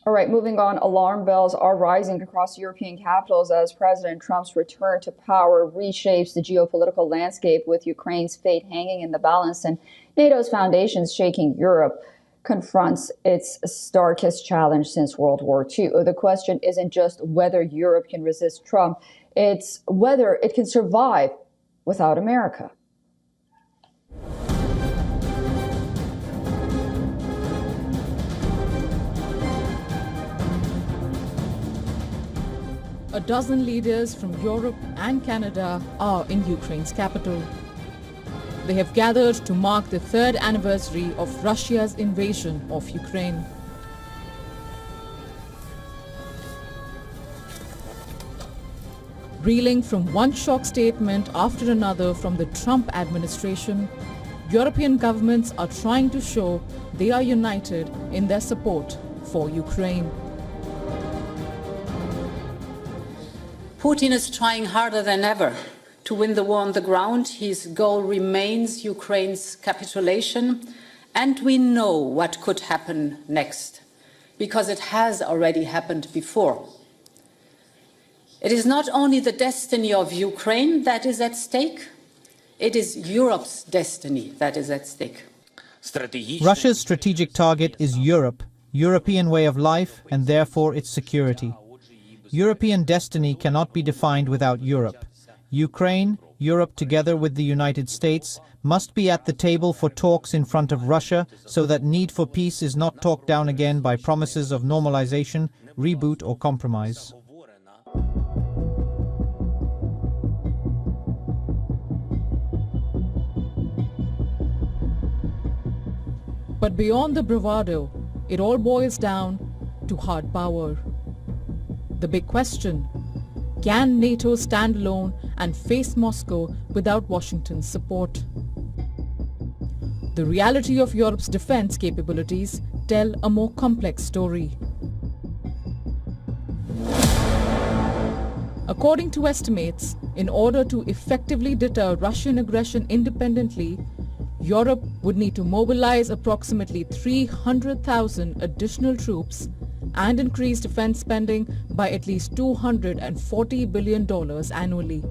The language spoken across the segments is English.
All right, moving on, alarm bells are rising across European capitals as President Trump's return to power reshapes the geopolitical landscape, with Ukraine's fate hanging in the balance and NATO's foundations shaking. Europe confronts its starkest challenge since World War II. The question isn't just whether Europe can resist Trump, it's whether it can survive without America. A dozen leaders from Europe and Canada are in Ukraine's capital. They have gathered to mark the third anniversary of Russia's invasion of Ukraine. Reeling from one shock statement after another from the Trump administration, European governments are trying to show they are united in their support for Ukraine. Putin is trying harder than ever to win the war on the ground. His goal remains Ukraine's capitulation, and we know what could happen next, because it has already happened before. It is not only the destiny of Ukraine that is at stake, it is Europe's destiny that is at stake. Russia's strategic target is Europe, European way of life, and therefore its security. European destiny cannot be defined without Europe. Ukraine, Europe together with the United States, must be at the table for talks in front of Russia so that need for peace is not talked down again by promises of normalization, reboot or compromise. But beyond the bravado, it all boils down to hard power. The big question: can NATO stand alone and face Moscow without Washington's support? The reality of Europe's defense capabilities tell a more complex story. According to estimates, in order to effectively deter Russian aggression independently, Europe would need to mobilize approximately 300,000 additional troops and increase defense spending by at least $240 billion annually.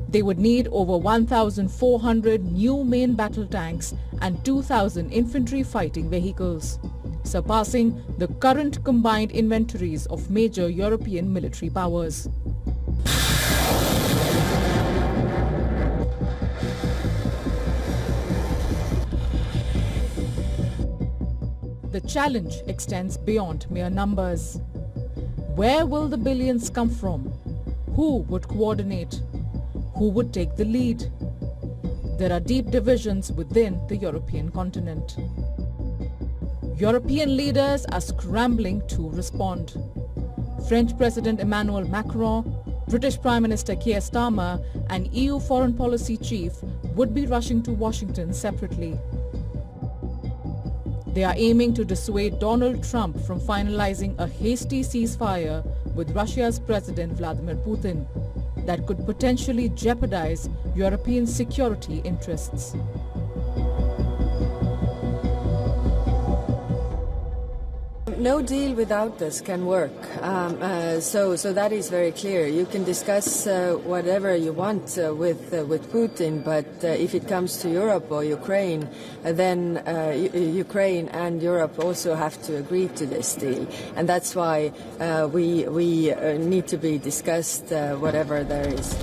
They would need over 1,400 new main battle tanks and 2,000 infantry fighting vehicles, surpassing the current combined inventories of major European military powers. The challenge extends beyond mere numbers. Where will the billions come from? Who would coordinate? Who would take the lead? There are deep divisions within the European continent. European leaders are scrambling to respond. French President Emmanuel Macron, British Prime Minister Keir Starmer, and EU Foreign Policy Chief would be rushing to Washington separately. They are aiming to dissuade Donald Trump from finalizing a hasty ceasefire with Russia's President Vladimir Putin that could potentially jeopardize European security interests. No deal without this can work. So that is very clear. You can discuss whatever you want with Putin, but if it comes to Europe or Ukraine, then Ukraine and Europe also have to agree to this deal, and that's why we need to be discussed whatever there is.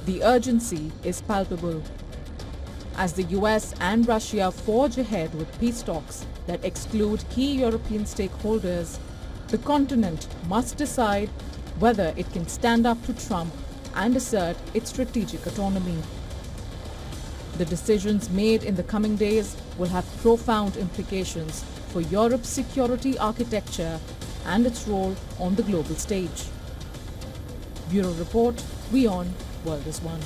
The urgency is palpable. As the US and Russia forge ahead with peace talks that exclude key European stakeholders, the continent must decide whether it can stand up to Trump and assert its strategic autonomy. The decisions made in the coming days will have profound implications for Europe's security architecture and its role on the global stage. Bureau Report, WION World is One.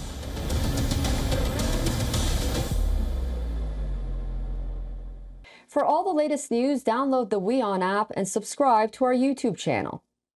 For all the latest news, download the WION app and subscribe to our YouTube channel.